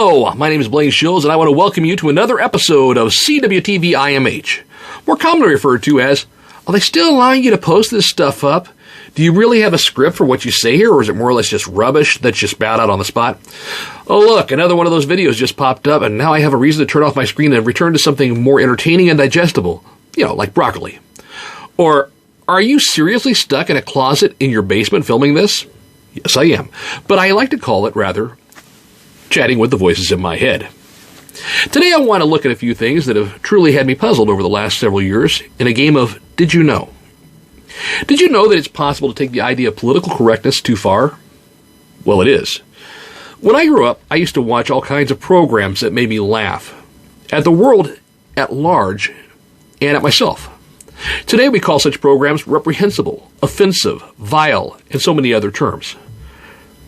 Hello, my name is Blaine Shills, and I want to welcome you to another episode of CWTV IMH, more commonly referred to as, are they still allowing you to post this stuff up? Do you really have a script for what you say here, or is it more or less just rubbish that's just spat out on the spot? Oh look, another one of those videos just popped up, and now I have a reason to turn off my screen and return to something more entertaining and digestible. Like broccoli. Or, are you seriously stuck in a closet in your basement filming this? Yes, I am. But I like to call it, rather, chatting with the voices in my head. Today I want to look at a few things that have truly had me puzzled over the last several years in a game of Did You Know? Did you know that it's possible to take the idea of political correctness too far? Well, it is. When I grew up, I used to watch all kinds of programs that made me laugh at the world at large and at myself. Today we call such programs reprehensible, offensive, vile, and so many other terms.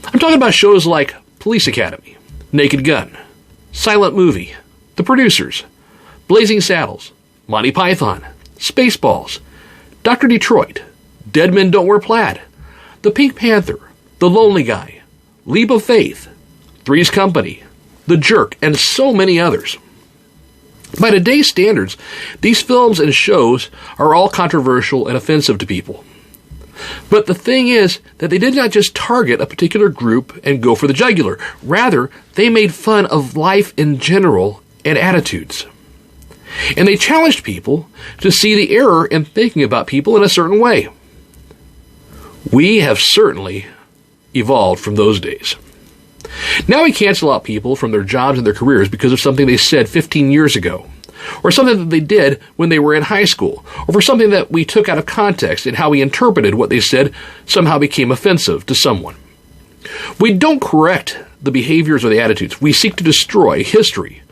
I'm talking about shows like Police Academy, Naked Gun, Silent Movie, The Producers, Blazing Saddles, Monty Python, Spaceballs, Dr. Detroit, Dead Men Don't Wear Plaid, The Pink Panther, The Lonely Guy, Leap of Faith, Three's Company, The Jerk, and so many others. By today's standards, these films and shows are all controversial and offensive to people. But the thing is that they did not just target a particular group and go for the jugular. Rather, they made fun of life in general and attitudes. And they challenged people to see the error in thinking about people in a certain way. We have certainly evolved from those days. Now we cancel out people from their jobs and their careers because of something they said 15 years ago, or something that they did when they were in high school, or for something that we took out of context and how we interpreted what they said somehow became offensive to someone. We don't correct the behaviors or the attitudes. We seek to destroy history,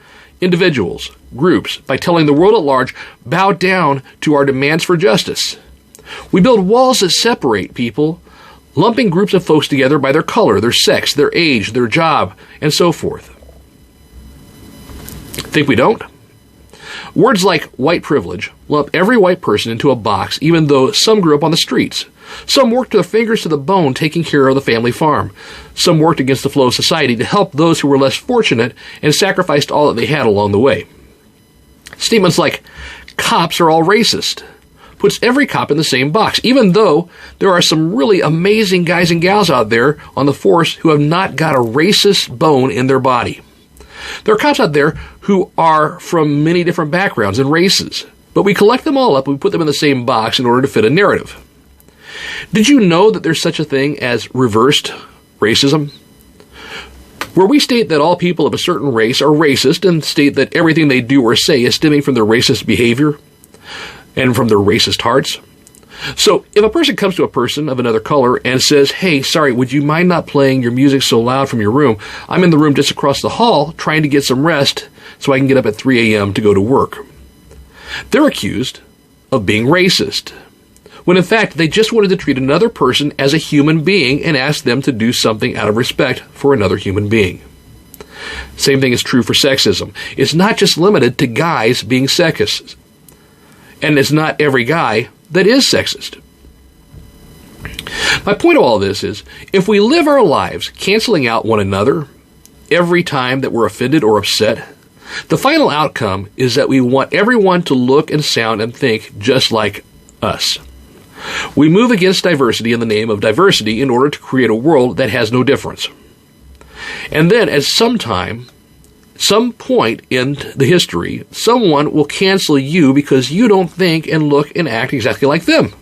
individuals, groups, by telling the world at large, bow down to our demands for justice. We build walls that separate people, lumping groups of folks together by their color, their sex, their age, their job, and so forth. Think we don't? Words like white privilege lump every white person into a box, even though some grew up on the streets. Some worked their fingers to the bone taking care of the family farm. Some worked against the flow of society to help those who were less fortunate and sacrificed all that they had along the way. Statements like, cops are all racist, puts every cop in the same box, even though there are some really amazing guys and gals out there on the force who have not got a racist bone in their body. There are cops out there who are from many different backgrounds and races, but we collect them all up and we put them in the same box in order to fit a narrative. Did you know that there's such a thing as reversed racism? Where we state that all people of a certain race are racist and state that everything they do or say is stemming from their racist behavior and from their racist hearts. So, if a person comes to a person of another color and says, hey, sorry, would you mind not playing your music so loud from your room? I'm in the room just across the hall trying to get some rest so I can get up at 3 a.m. to go to work. They're accused of being racist, when in fact they just wanted to treat another person as a human being and ask them to do something out of respect for another human being. Same thing is true for sexism. It's not just limited to guys being sexist. And it's not every guy that is sexist. My point of all this is, if we live our lives canceling out one another every time that we're offended or upset, the final outcome is that we want everyone to look and sound and think just like us. We move against diversity in the name of diversity in order to create a world that has no difference. And then at some point in the history, someone will cancel you because you don't think and look and act exactly like them.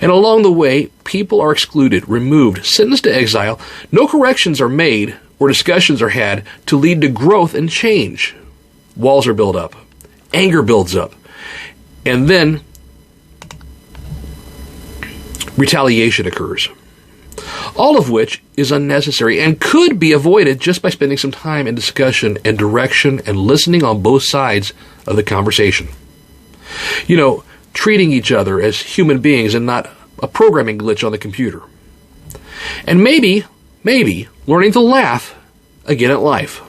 And along the way, people are excluded, removed, sentenced to exile. No corrections are made or discussions are had to lead to growth and change. Walls are built up. Anger builds up. And then retaliation occurs. All of which is unnecessary and could be avoided just by spending some time in discussion and direction and listening on both sides of the conversation. Treating each other as human beings and not a programming glitch on the computer. And maybe learning to laugh again at life.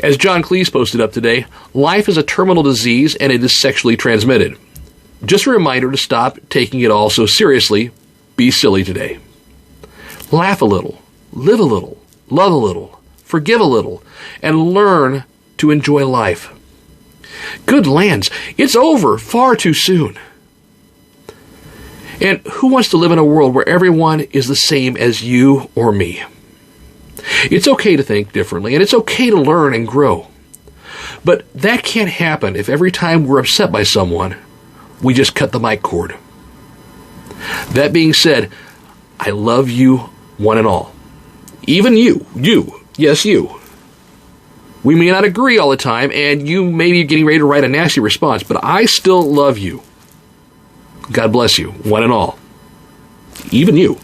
As John Cleese posted up today, life is a terminal disease and it is sexually transmitted. Just a reminder to stop taking it all so seriously. Be silly today. Laugh a little, live a little, love a little, forgive a little, and learn to enjoy life. Good lands, it's over far too soon. And who wants to live in a world where everyone is the same as you or me? It's okay to think differently, and it's okay to learn and grow. But that can't happen if every time we're upset by someone, we just cut the mic cord. That being said, I love you one and all. Even you. Yes, you. We may not agree all the time, and you may be getting ready to write a nasty response, but I still love you. God bless you, one and all. Even you.